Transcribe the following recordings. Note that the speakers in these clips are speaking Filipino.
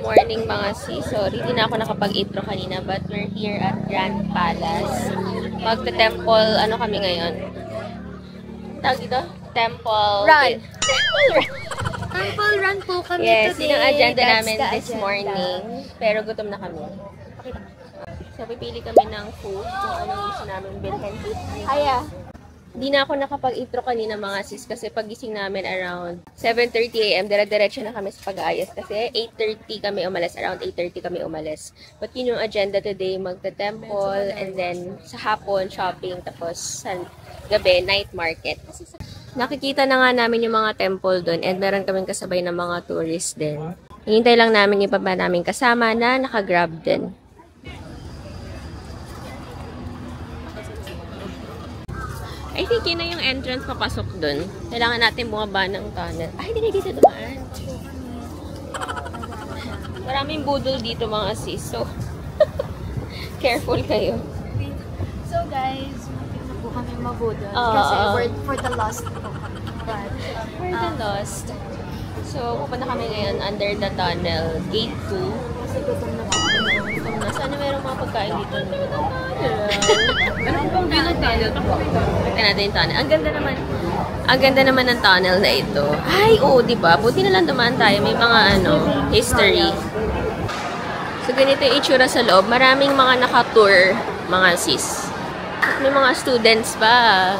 morning mga sis. Sorry, hindi na ako nakapag-intro kanina but we're here at Grand Palace. Magte-temple, ano kami ngayon? Tawag dito? Temple Run! Temple run po kami yes, today. Yes, yun ang agenda That's namin this agenda. morning. Pero gutom na kami. So, pipili kami ng food kung anong gusto namin bilhin. Aya. Hindi na ako nakapag-intro kanina mga sis kasi pagising namin around 7:30 AM, dire-diretso na kami sa pag-aayos kasi 8:30 kami umalis, around 8:30 kami umalis. But yun yung agenda today, magta-temple and then sa hapon, shopping, tapos sa gabi, night market. Nakikita na nga namin yung mga temple doon and meron kaming kasabay ng mga tourists din. Hihintay lang namin yung iba namin kasama na naka-grab din. I think yun na yung entrance papasok dun. Kailangan natin bumaba ng tunnel. Ay, hindi na dito dumaan. Maraming budol dito mga sis. So, careful kayo. So guys, matik na po kami mabudol. Kasi we're for the lost po. But, For the lost. So, pupunta kami ngayon under the tunnel. Gate 2. kasi gutom na po. Gutom na. Sana mayroong mga pagkain dito. Meron pong bilang tunnel. Tignan natin yung tunnel. Ang ganda naman. Ang ganda naman ng tunnel na ito. Ay, oo, diba? Buti na lang dumaan tayo. May mga history. So, ganito yung itsura sa loob. Maraming mga naka-tour, mga sis. At may mga students pa.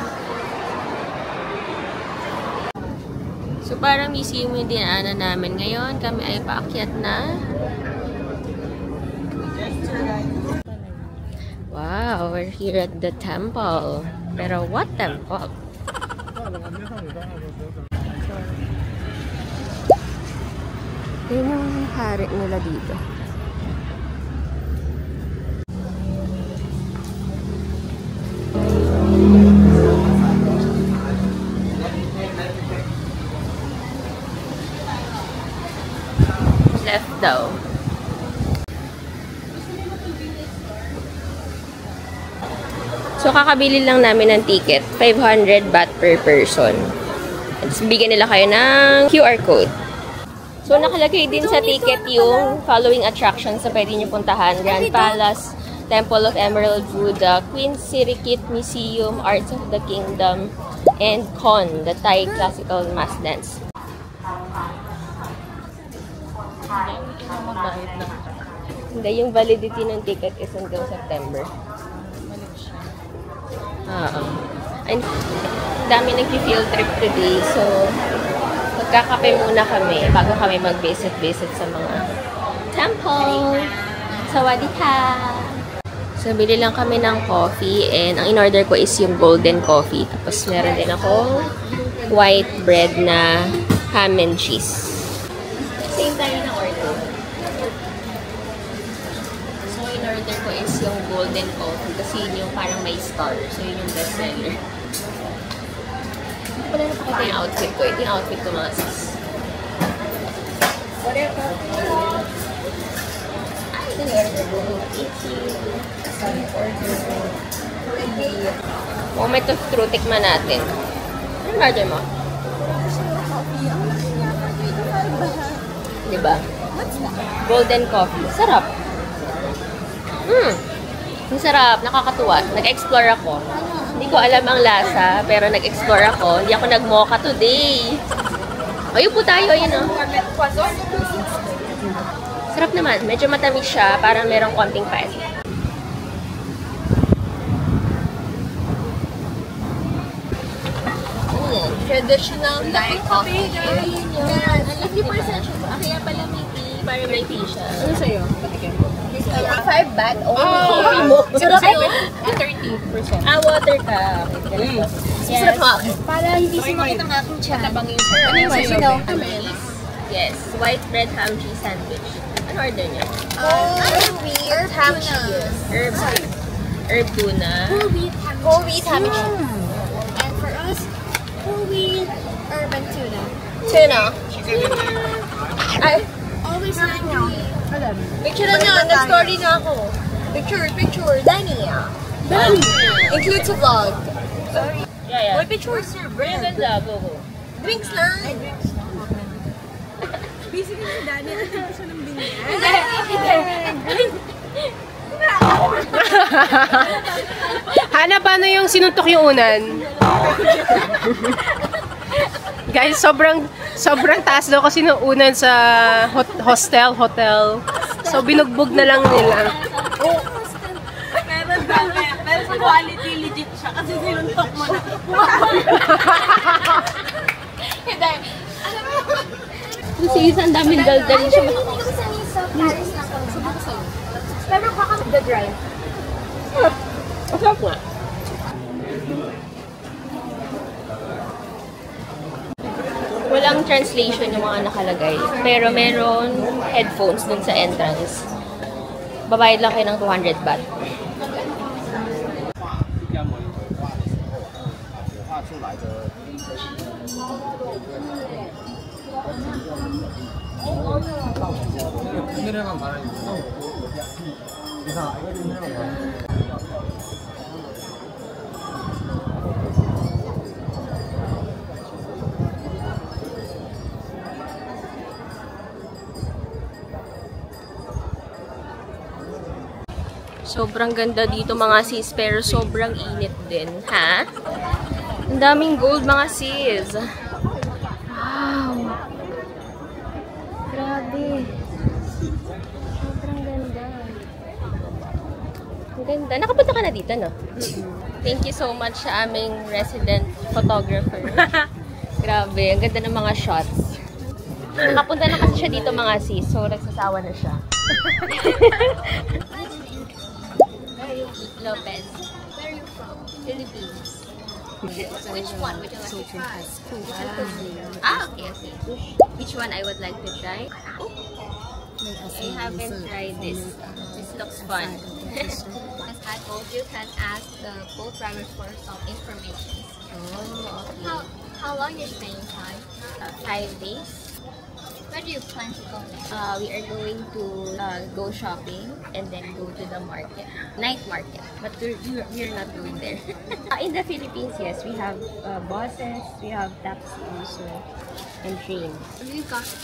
So, parang museum yung dinaanan namin ngayon. Kami ay paakyat na. Wow, we're here at the temple. Pero what temple? Yun yung hari nila dito. Left daw. So, kakabili lang namin ng ticket. 500 baht per person. At bigyan nila kayo ng QR code. So, nakalagay din sa ticket yung following attractions na pwede nyo puntahan. Grand Palace, Temple of Emerald Buddha, Queen Sirikit Museum, Arts of the Kingdom, and KON, the Thai Classical Mass Dance. Hindi, yung validity ng ticket is until September. And dami nag-field trip today, so magkakape muna kami bago kami mag-visit sa mga temple. Sawadika! So, bili lang kami ng coffee and ang in-order ko is yung golden coffee. Tapos meron din akong white bread na ham and cheese. Same tayo ng order. So, in-order ko is yung golden coffee kasi yun yung parang may star. So, yun yung best seller. Wala na pakita yung outfit ko. Ito yung outfit ko mga sis. Ay, ito yung order ko. Moment of truth, tikman natin. Ano order mo? Diba? Golden coffee. Sarap. Ang sarap. Nakakatuwa. Nag-explore ako. Hindi ko alam ang lasa, pero nag-explore ako. Hindi ako nag-mocha today. Ayun po tayo. Ayun o. Sarap naman. Medyo matamis siya. Parang merong konting pait. Traditional Thai coffee. 50% siya. Kaya pala may tea. Parang may tea siya. Ano sa'yo? 5 baht? Sarap yun. 30%. Water ka. Sarap nga. Para hindi sumakit ang aking tiyan. Ano yung sa'yo? Yes. White bread ham cheese sandwich. Ano order niya? Herb ham cheese. Herb tuna. Whole wheat ham cheese. And for us, whole wheat urban tuna. Tuna. Ay, Always like me. picture na niya. Nag-story na ako. Picture. Danny. Includes a vlog. Yeah. Picture, sir. Ang ganda. Go. Drinks lang. Basically, si Dani, nandito siya ng binyan. Hana, paano yung sinuntok yung unan? Guys, sobrang taas daw kasi ng unan sa hotel. So, binugbog na lang nila. Pero sa quality, legit siya kasi sinuntok mo na. Kasi isang daming daldal siya. Pero baka the drive. Masarap nga. Walang translation yung mga nakalagay. Pero meron headphones dun sa entrance. Babayad lang kayo ng 200 baht. Sobrang ganda dito mga sis, pero sobrang init din, ha? Ang daming gold mga sis. Wow! Grabe. Sobrang ganda. Ang ganda. Nakapunta ka na dito, no? Thank you so much sa aming resident photographer. Grabe, ang ganda ng mga shots. Nakapunta na kasi siya dito mga sis, so nagsasawa na siya. Lopez. Where are you from? Philippines. Which one would you like to try? Okay. Which one I would like to try? I haven't tried this. This looks fun. As I told you, can ask the boat driver for some information. Oh, okay. How long you staying time? 5 days. Where do you plan to go next? We are going to go shopping and then go to the market, night market. But we're not going there. In the Philippines, yes, we have buses, we have taxi also, and train.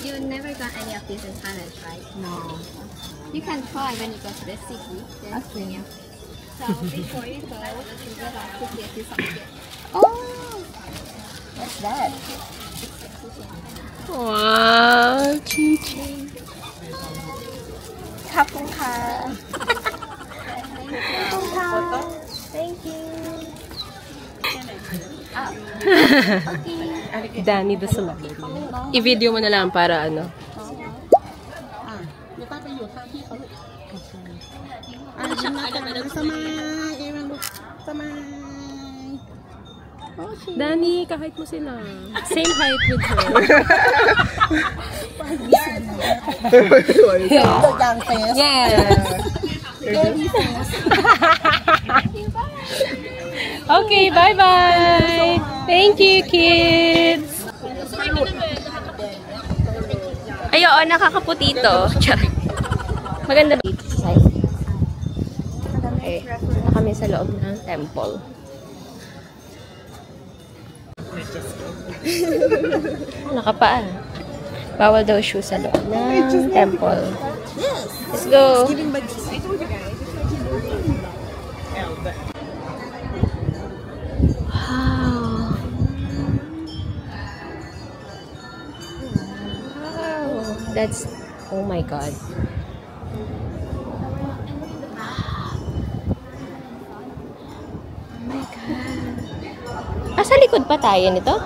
You never got any of these in Thailand, right? No. You can try when you go to the city. Okay. Yeah. So before you go, you will have to get you something. Oh, what's that? Wow, chichi. Kapungka. Kapungka. Thank you. Danny the celebrity. I-video mo na lang para ano. Danny, kahit mo sila. Same height with her. Yes. Okay, bye-bye. Thank you, kids. Ayo, nakakaputito. Maganda ba dito sa side? Okay, na kami sa loob ng temple. Nakapaa. Bawal daw shoe sa loob ng temple. Let's go. Wow. That's, oh my God. Sa likod pa tayo nito?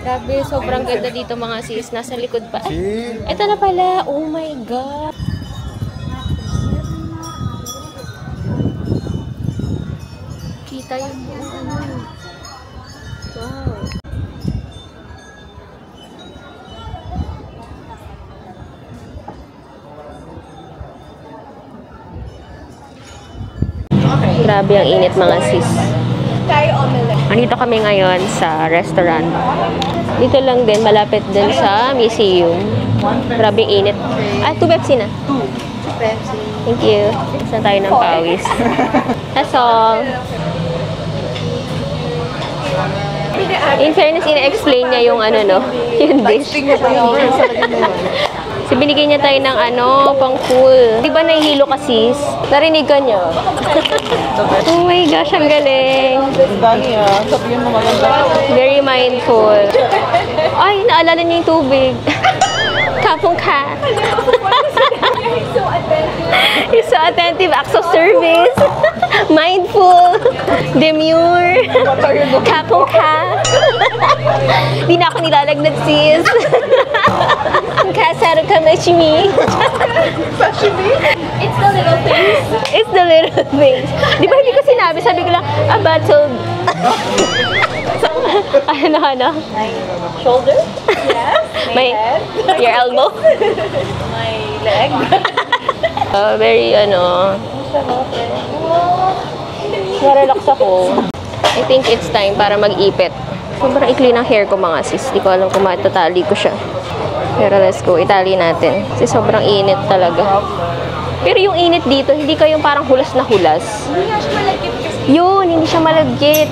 Grabe, sobrang ganda dito mga sis. Nasa likod pa. Ay, ito na pala. Oh my God. Kita yung ano. Wow. Grabe ang init mga sis. Andito kami ngayon sa restaurant. Dito lang din, malapit din sa museum. Grabe init. Ah, 2 Pepsi na. 2 Pepsi. Thank you. Saan tayo ng pawis. That's all. In fairness, ina-explain niya yung ano, no? Yung dish. So, binigay niya tayo ng ano, pang pool. Di ba nahihilo ka, sis? Narinig ka niyo? Oh my gosh, ang galing. Dani sabihin mo maganda. Very mindful. Ay, naalala niyo yung tubig. Kapong ka. You're so attentive. Acts of service. Mindful. Demure. Kapong ka. Di na ako nilalagnat, sis. Kasaro ka, Machimi. It's the little things. It's the little things. Di ba hindi ko sinabi? Sabi ko lang, a battle. Ano? Shoulder? Yes. My head. Your elbow? My leg. Very, narelax ako. I think it's time para mag-ipit. Sobrang ikli ng hair ko, mga sis. Di ko alam kung matatali ko siya. Pero let's go, itali natin. Kasi sobrang init talaga. Pero yung init dito, hindi kayong parang hulas na hulas. Hindi nga siya malagkit kasi. Yun, hindi siya malagkit.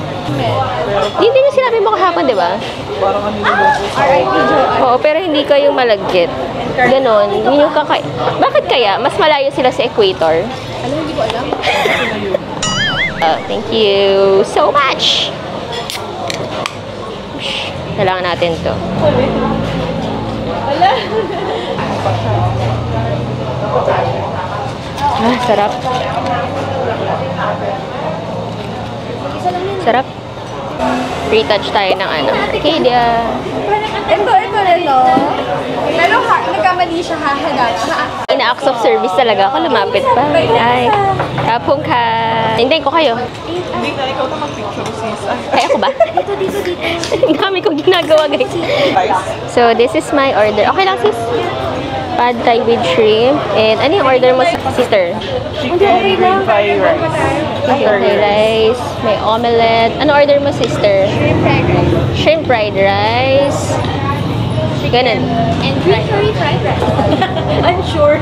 Yun din yung sinabi mo kahapon, di ba? Parang R.I.P. Joanne. Oo, pero hindi kayong malagkit. Ganon. Yun yung Bakit kaya? Mas malayo sila sa equator. Alam, hindi ko alam. Thank you so much! Kailangan natin to. Sarap. Sarap. Retouch tayo ng ano. Arcadia. Ito. Pero nagkamali siya Ina-acts of service talaga ako. Lumapit pa. Ay. Kapong ka. Hintayin ko kayo. Hindi na ikaw na mag-picture, sis. Ay, ako ba? Dito. Ang dami kong ginagawa, guys. So, this is my order. Okay lang, sis? Pad thai with shrimp. And ano yung order mo, sister? Chicken green fried rice. Okay, rice. May omelette. Ano order mo, sister? Shrimp fried rice. Shrimp fried rice. Ganun. And green curry fried rice. Unsure.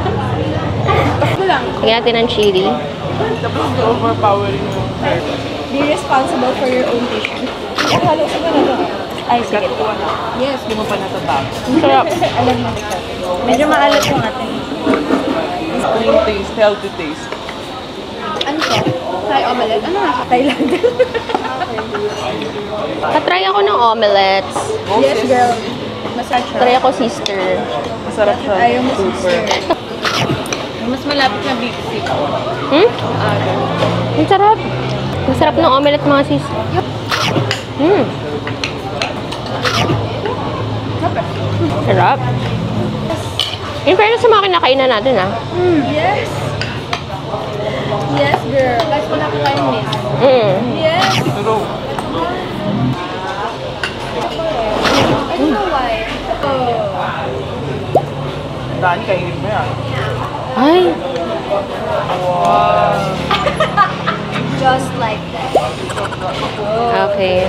Tingnan natin ng chili. Tapos overpowering yung hair. Be responsible for your own tissue. Halo sa ganun. Ay, sige po. Yes. Hindi mo pa natatap. Sarap. Alam mo ito. Medyo maalat yung atin. Clean taste, healthy taste. Ano to? Thai omelette? Ano nga sa Thailand? Patry ako ng omelets. Yes, girl. Massage siya. Try ako, sister. Masarap siya. Ayaw mo, Super. sister. Mas malapit na Big C. Hmm? Ang sarap. Ang sarap ng omelette, mga sis. Sarap. In fairness sa mga kinakainan natin, ah. Yes. Yes, girl. Guys, wala ko kayo miss. Yes. Pero, I don't know why. Dani, kainin mo yan. Ay. Wow. Just like that. Okay.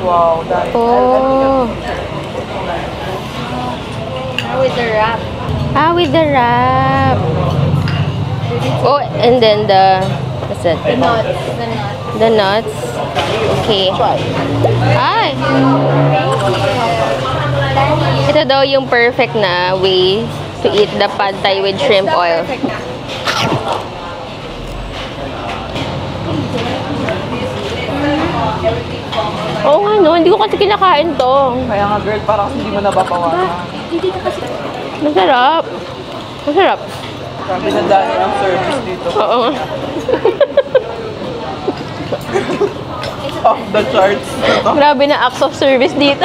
Wow, Dani. Oh. With the wrap. With the wrap. Oh, and then what's that? The nuts. The nuts. Okay. Ay. Ito daw yung perfect na way to eat the pad thai with shrimp oil. Oo nga no, hindi ko kasi kinakain to. Kaya nga girl, parang hindi mo nababawasan. Masarap. Masarap. Sabi na Dani ang service dito. Oo nga. Off the charts. Grabe na acts of service dito.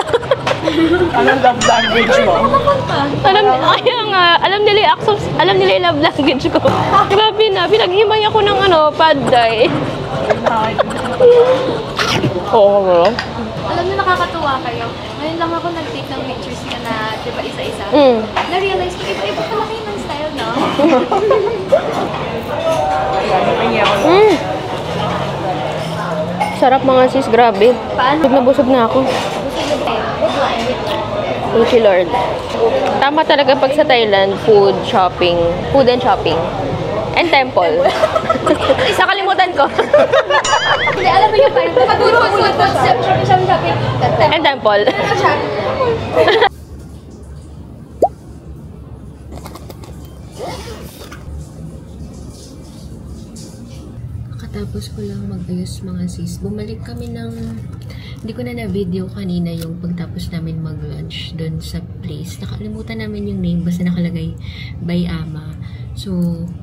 Anong love language mo? Alam nila yung alam nila yung love language ko. Grabe na, pinaghimay ako ng pad thai. Oo. Alam niyo, nakakatuwa kayo. Ngayon lang ako nag-take ng pictures ka na, di ba, isa-isa. Na-realize ko, iba-iba pala kayo ng style, no? Sarap mga sis, grabe. Busog na ako. Thank you, Lord. Tama talaga pag sa Thailand, food and shopping, and temple. Isa kalimutan ko. Hindi, alam mo yung parang nakaturo ko sa concept siya sabi. And temple. Katapos ko lang mag-ayos mga sis. Bumalik kami ng... Hindi ko na na-video kanina yung pagtapos namin mag-lunch doon sa place. Nakalimutan namin yung name. Basta nakalagay by Ama. So,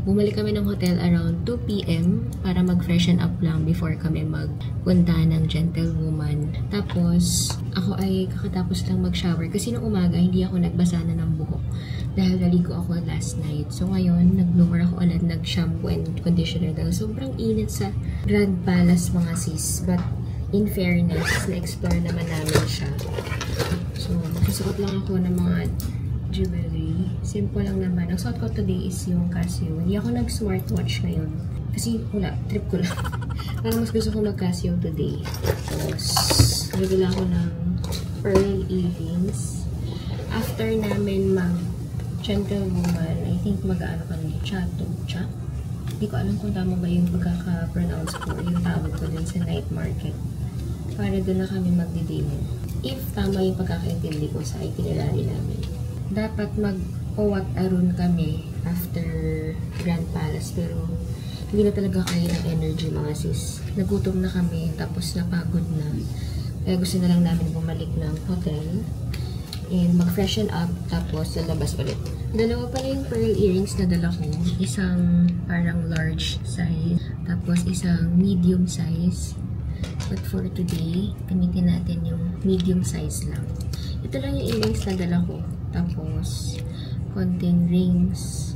bumalik kami ng hotel around 2 p.m. para mag-freshen up lang before kami magpunta ng Gentlewoman. Tapos, ako ay kakatapos lang mag-shower. Kasi nung umaga, hindi ako nagbasa na ng buhok. Dahil naligo ako last night. So, ngayon, nag-blower ako ulit, nag-shampoo and conditioner. Dahil sobrang init sa Grand Palace mga sis. But, in fairness, na-explore naman namin siya. So, kasuot lang ako ng mga jewelry. Simple lang naman. Ang suot ko today is yung Casio. Hindi ako nag-smartwatch ngayon. Kasi wala, trip ko lang. Parang mas gusto ko mag-Casio today. Tapos, nagdala ako ng pearl earrings. After namin mag-Gentlewoman, I think mag-ano kami, Chatucha. Hindi ko alam kung tama ba yung pagkaka-pronounce ko, yung tawag ko dun sa night market. Para doon na kami magdi-dinner. If tama yung pagkakaintindi ko sa itinerary namin. Dapat mag-Owat Arun kami after Grand Palace, pero hindi na talaga kaya ng energy mga sis. Nagutom na kami, tapos napagod na. Kaya gusto na lang namin bumalik ng hotel and mag-freshen up, tapos lalabas ulit. Dalawa pala yung pearl earrings na dala ko. Isang parang large size, tapos isang medium size. But for today, gamitin natin yung medium size lang. Ito lang yung earrings na dala ko. Tapos, konting rings.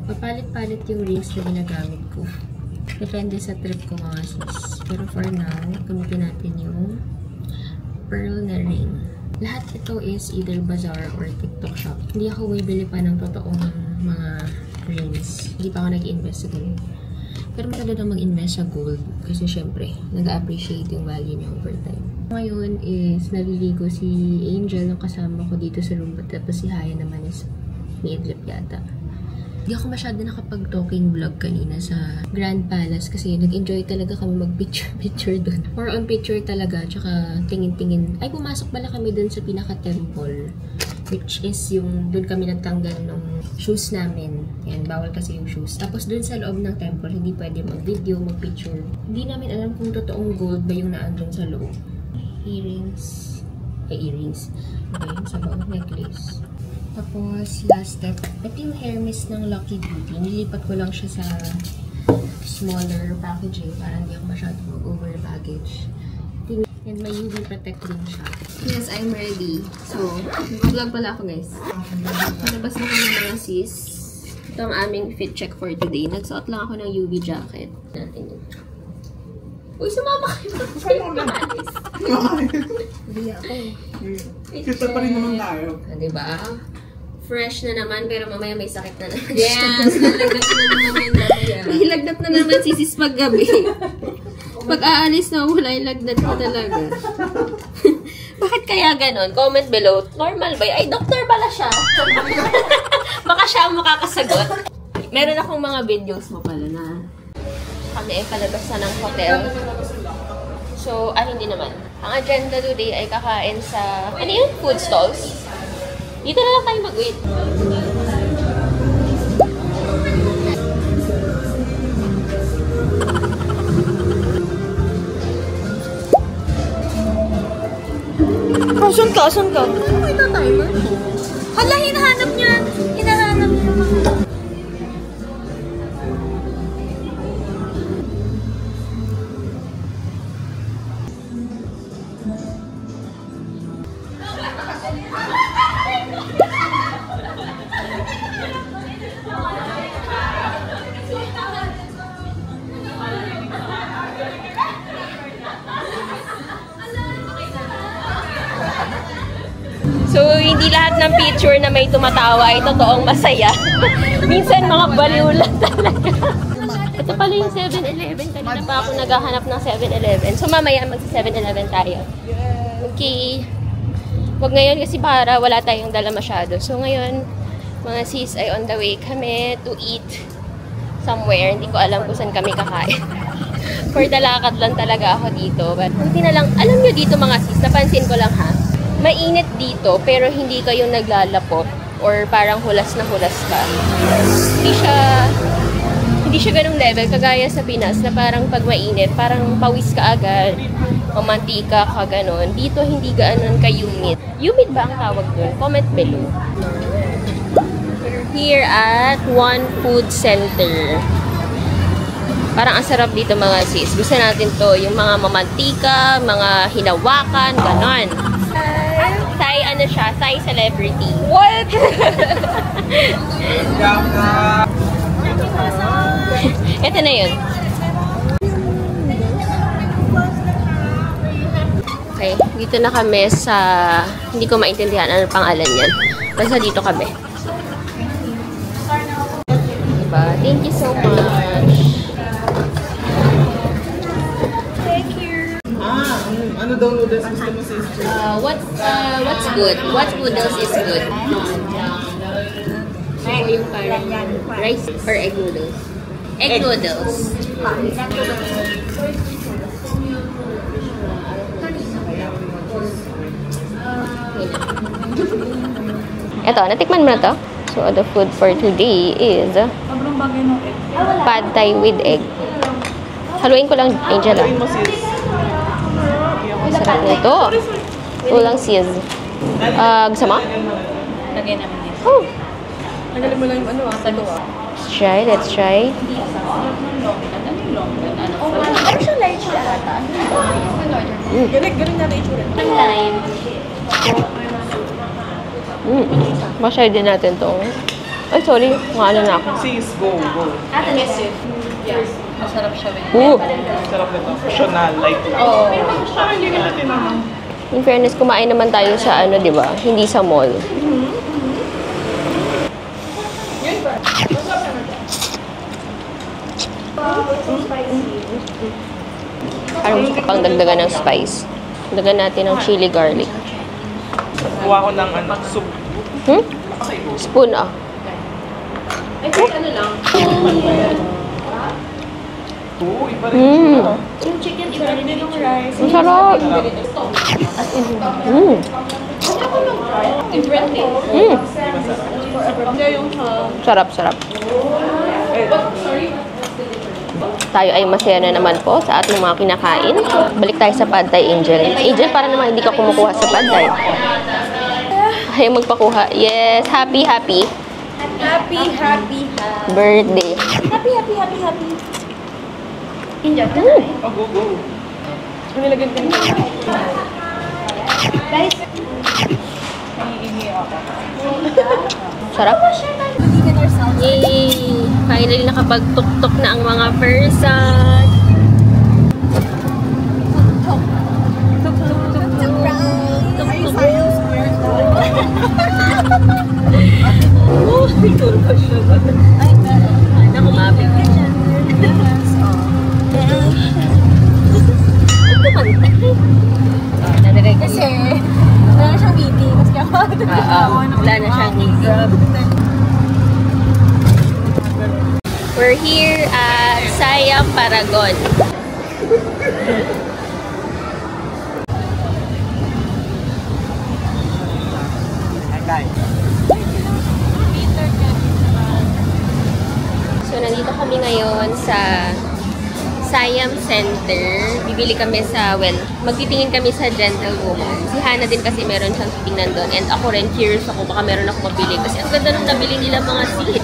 Papalit-palit yung rings na ginagamit ko. Depende sa trip ko mga sis. Pero for now, gamitin natin yung pearl na ring. Lahat ito is either bazaar or TikTok shop. Hindi ako bibili pa ng totoong mga rings. Hindi pa ako nag-invest sa ganun. Pero maganda na mag-invest sa gold. Kasi syempre, nag-appreciate yung value niya over time. Ngayon is naliligo si Angel ng kasama ko dito sa room. Tapos si Haya naman is may idlip yata. Hindi ako masyado nakapag-talking vlog kanina sa Grand Palace kasi nag-enjoy talaga kami mag-picture doon. More on picture talaga, tsaka tingin-tingin. Ay, pumasok pala kami doon sa pinaka-temple. Which is yung doon kami nagtanggal ng shoes namin. Yan, bawal kasi yung shoes. Tapos doon sa loob ng temple, hindi pwede mag-video, mag-picture. Hindi namin alam kung totoong gold ba yung naandun sa loob. Earrings. Earrings. Okay, sa bawang necklace. Tapos, last step. Ito yung hair mist ng Lucky Beauty. Nilipat ko lang siya sa smaller packaging para hindi ako masyado mag-over baggage. And may UV protect din siya. Yes, I'm ready. So, mag-vlog pala ako guys. Nalabas na kami mga sis. Ito ang aming fit check for today. Nagsuot lang ako ng UV jacket. Natin yun. Uy, sumama kayo. Hindi ako. Kita pa rin naman tayo. Diba? Fresh na naman, pero mamaya may sakit na naman. Yes! Lagnat na naman mamaya. May lagnat na naman si sis paggabi. Pag aalis na, wala yung lagnat na talaga. Bakit kaya ganon? Comment below. Normal ba? Ay, doktor pala siya. Baka siya ang makakasagot. Meron akong mga videos mo pala na kami ay palabas na ng hotel. So, hindi naman. Ang agenda today ay kakain sa, ano yun? Food stalls. Dito na lang tayo mag-wait. Asan ka? Asan ka? Ano ito timer? Hala, hinahanap niya. Hinahanap niya naman. So, hindi lahat ng picture na may tumatawa ay totoong masaya. Minsan, mga baliw lang talaga. Ito pala yung 7-Eleven. Kanina pa ako naghahanap ng 7-Eleven. So, mamaya mag-7-Eleven tayo. Okay. Huwag ngayon kasi para wala tayong dala masyado. So, ngayon, mga sis ay on the way kami to eat somewhere. Hindi ko alam kung saan kami kakain. For the lakad lang talaga ako dito. But, hindi na lang, alam nyo dito mga sis, napansin ko lang ha, mainit dito, pero hindi kayo naglalapot or parang hulas na hulas ka. Hindi siya ganung level, kagaya sa Pinas, na parang pag mainit, parang pawis ka agad, mamantika ka, ganon. Dito, hindi gano'n ka-humid. Humid ba ang tawag dun? Comment below. We're here at One Food Center. Parang ang sarap dito mga sis. Gusto natin to, yung mga mamantika, mga hinawakan, ganon. Thai, ano siya? Thai celebrity. What? Ito na yun. Okay, dito na kami sa... Hindi ko maintindihan ano pangalan yan. Basta dito kami. Diba? Thank you so much. Ano daw noodles gusto mo sister? What's good? What noodles is good? So, yung parang rice or egg noodles? Egg noodles. Ito, natikman mo na to? So, the food for today is pad thai with egg. Haluin ko lang, Angel. Sarap nito. Ulang sis. Gusto mo? Lagay namin dito. Oh. Tagalin mo lang yung ano Let's try. Ano siya light siya ata? Ganun natin itsura. Lime. Masyay din natin to. Ay, sorry. Maano na ako. Sis, go. Aggressive. Yes. Masarap siya. Sarap nito. Optional, light lang. Oo. In fairness, kumain naman tayo sa ano, di ba? Hindi sa mall. Parang gusto ko pang dagdagan ng spice. Dagdagan natin ng chili garlic. Kuha ko ng soup. Spoon ah. I think ano lang. Iba rin. Yung chicken, iba rin yung rice. Ang sarap. Different thing. Sarap. Tayo ay masaya na naman po sa ating mga kinakain. Balik tayo sa pad thai, Angel. Angel, para naman hindi ka kumukuha sa pad thai. Ayaw magpakuha. Yes, happy. Happy. Birthday. Happy. Enjoy ka Oh, go. Nilagyan ko niya. Guys. Sarap. Yay! Finally nakapagtuktok na ang mga person. Kasi, wala na siyang meeting. Mas kaya Wala na siyang meeting. We're here at Siam Paragon. So, nandito kami ngayon sa Siam Center. Bibili kami sa, magtitingin kami sa Gentlewoman. Si Hannah din kasi meron siyang titingnan doon. And ako rin, curious ako, baka meron ako mabili. Kasi ang ganda nung nabili nila mga seat.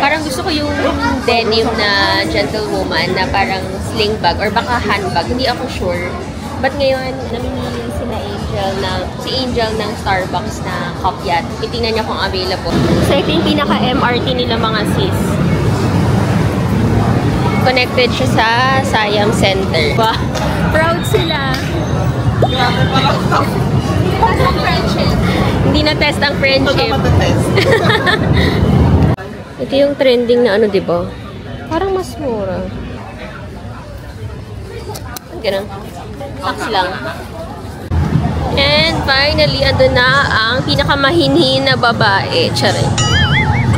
Parang gusto ko yung denim na Gentlewoman na parang sling bag or baka handbag. Hindi ako sure. But ngayon, namimili si Angel ng Starbucks na kopyat. Itingnan niya kung available. So, ito yung pinaka-MRT nila mga sis. Connected siya sa Siam Center. Wow. Proud sila. Hindi na test ang friendship. Ito yung trending na ano, diba? Parang mas mura. Ganun. Tax lang. And finally, andun na ang pinakamahinhin na babae. Charing.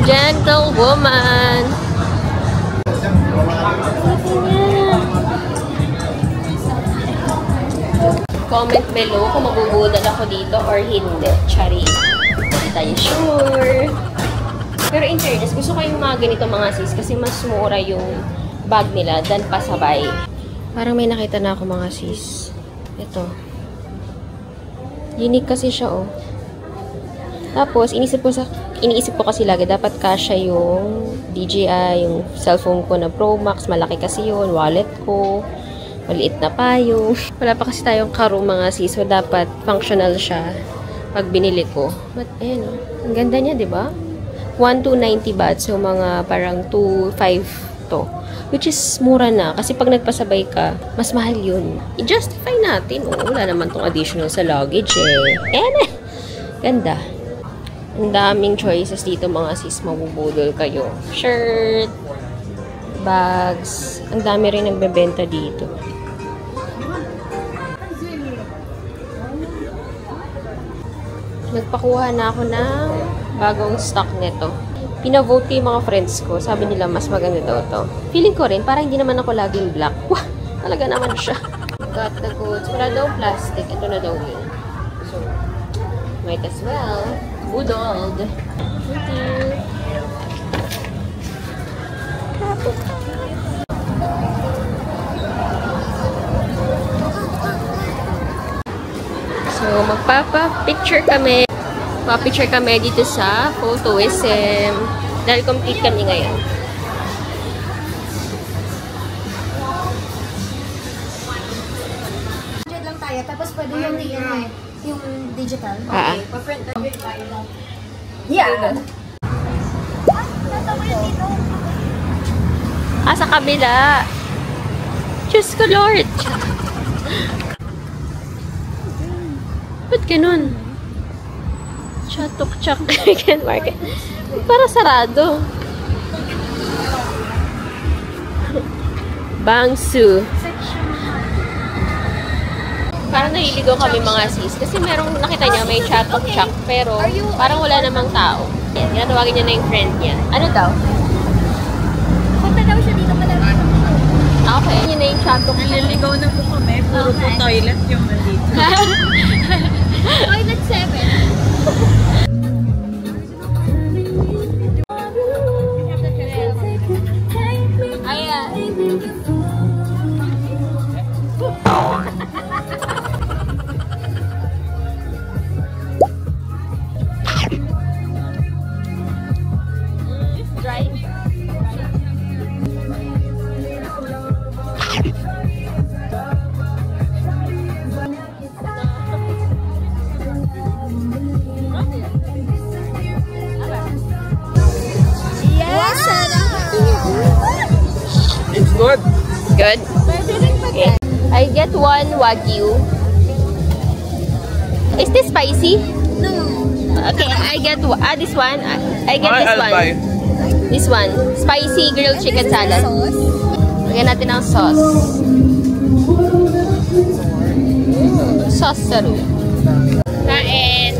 Gentlewoman. Comment below kung mabubudol ako dito or hindi. Chari. Hindi tayo sure. Pero in fairness, gusto ko yung mga ganito mga sis kasi mas mura yung bag nila than pasabay. Parang may nakita na ako mga sis. Ito. Unique kasi siya, oh. Tapos, iniisip ko kasi lagi, dapat kasya yung DJI, yung cellphone ko na Pro Max. Malaki kasi yun. Wallet ko. Maliit na payong. Wala pa kasi tayong karo mga sis. So, dapat functional siya pag binili ko. But, ayan, oh. Ang ganda niya, diba? 1,290 baht. So, mga parang 2,500 to. Which is mura na. Kasi pag nagpasabay ka, mas mahal yun. I-justify natin. Oh, wala naman tong additional sa luggage eh. Eh, ganda. Ang daming choices dito mga sis. Mabubudol kayo. Shirt, bags. Ang dami rin nagbebenta dito. Nagpakuha na ako ng bagong stock nito. Pinavote ko yung mga friends ko. Sabi nila, mas maganda daw to. Feeling ko rin, parang hindi naman ako laging black. Wah! Talaga naman siya. Got the goods. Wala daw plastic. Ito na daw yun. So, might as well. Budoled. Thank you. So, magpapa-picture kami. Pa-picture kami dito sa Photoism. Dahil complete kami ngayon. Lang tayo, tapos pwede yung digital. Okay. Pa-print na tayo lang. Yeah. Sa kabila. Diyos ko, Lord. Ba't ganun? Chatok-chak American market. Para sarado. Bangsu. Parang naliligaw kami mga sis. Kasi merong nakita niya may chatok-chak. Pero parang wala namang tao. Yan, ginatawagin niya na yung friend niya. Ano daw? Punta daw siya dito pala. Okay, yun na yung chatok-chak. Naliligaw na po kami. Puro po toilet yung nandito. Toilet 7. It's good. Good? Okay. I get one Wagyu. Is this spicy? No. Okay, I get this one. I get this I'll one. buy. This one. Spicy grilled chicken salad. Lagyan natin ng sauce. Sauce saru. Kain.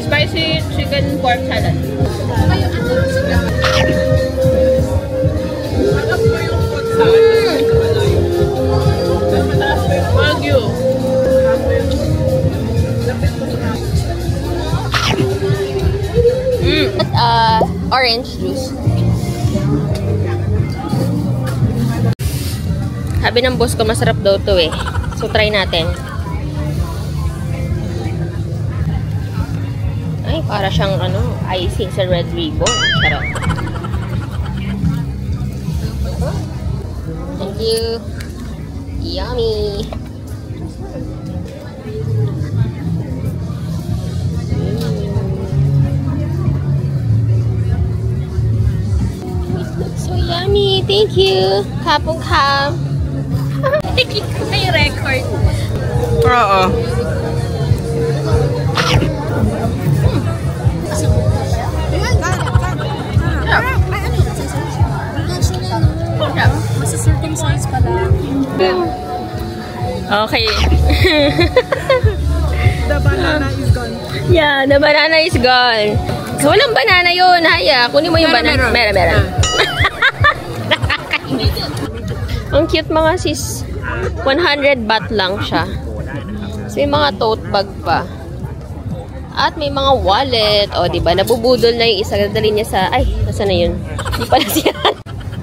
Spicy chicken pork salad. Wagyu. Orange juice. Sabi ng boss ko, masarap daw to eh. So, try natin. Ay, para siyang icing sa red ribbon. Charot. Thank you. Yummy. So yummy. Thank you. Kapong kam. May record. Oo. Masasircumcise pala. Okay. The banana is gone. Yeah, the banana is gone. Walang banana yun, Haya. Kunin mo yung banana. Meron. Ang cute mga sis. 100 baht lang siya. So, may mga tote bag pa. At may mga wallet. O, diba? Nabubudol na yung isa. Dadali niya sa... Ay, nasa na yun? Hindi pala siya.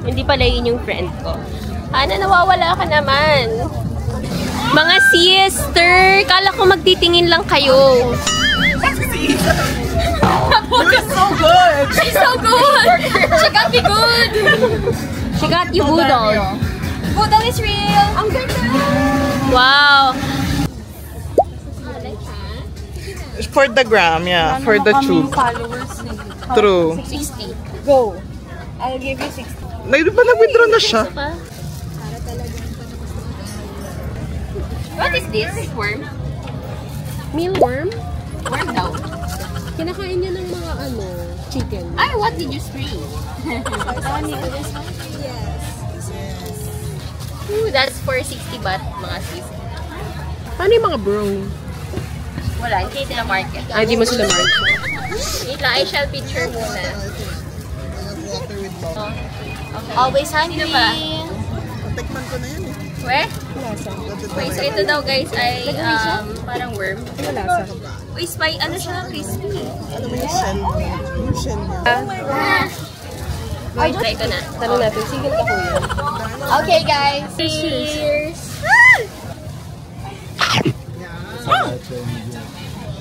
Hindi pala yun yung friend ko. Hana, nawawala ka naman. Mga sister, kala ko magtitingin lang kayo. She's so good! She's so good! She got me good! She got you budol. Budol is real! Ang ganda! Wow! For the gram, yeah. For the tube. True. 60. Go! I'll give you 60. Nag-withdraw na siya. What is this? Worm? Mealworm? Worm daw. Kinakain niya ng mga chicken. Ay, what did you scream? Ooh, that's for 60 baht, mga sis. Paano yung mga brownie? Wala, hindi sila market. Ay, di mo sila market. Wait lang, I shall picture muna. Oh. Okay. Always hungry. Sino ba? Tikman ko na yan eh. Weh? Wait, so ito daw guys ay parang worm. Malasa. Uy, spy, ano siya? Crispy. Ano mo yung shell? Yung shell niya. Wait, try ko na. Tanong natin, single ka kuya. Okay, guys. Cheers!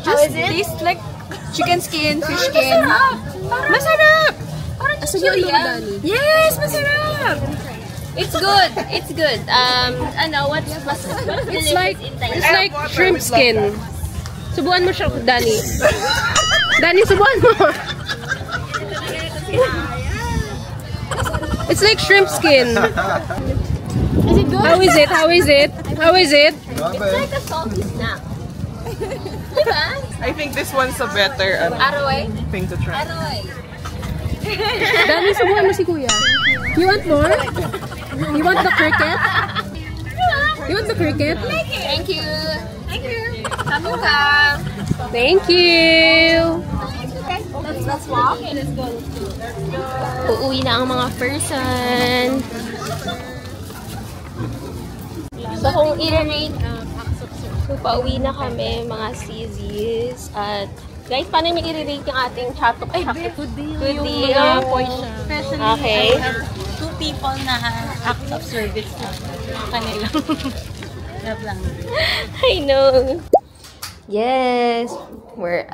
How is it? Tastes like chicken skin, fish skin. Masarap! Parang Asa niyo chili, yung Dani? Yes, masarap! It's good. It's good. What's It's like shrimp skin. Subuan mo siya, Dani. Dani, subuan mo. It's like shrimp skin. Is it good? How is it? How is it? How is it? It's like a salty snack. Diba? I think this one's a better Aroy? thing to try. Aroy. Dani, subuan mo si kuya. You want more? You want the cricket? You want the cricket? Thank you. Thank you. Kamuka. Thank you. Let's walk. Uuwi na ang mga person. So kung i-rate, pauwi na kami mga CZs. At guys, paano may i-rate yung ating chatok? Ay, good deal. Okay. Two people na act of service na kanila. Love lang. I know. Yes. We're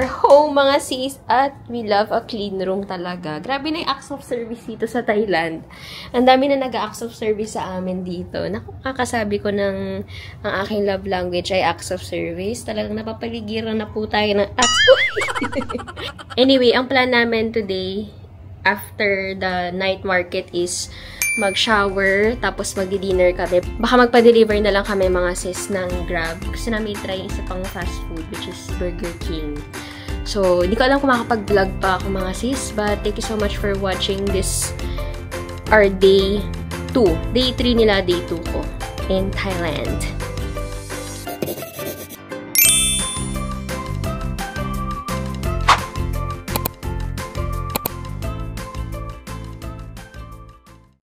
home mga sis at we love a clean room talaga. Grabe na yung acts of service dito sa Thailand. Ang dami na nag-acts of service sa amin dito. Nakakasabi ko ng ang aking love language ay acts of service. Talagang napapaligiran na po tayo ng acts. Anyway, ang plan namin today after the night market is mag-shower, tapos mag-dinner kami. Baka magpa-deliver na lang kami mga sis ng Grab. Kasi namin try yung isa pang fast food, which is Burger King. So, hindi ko alam kung makapag-vlog pa ako mga sis, but thank you so much for watching this, our day 2. Day 3 nila, day 2 ko in Thailand.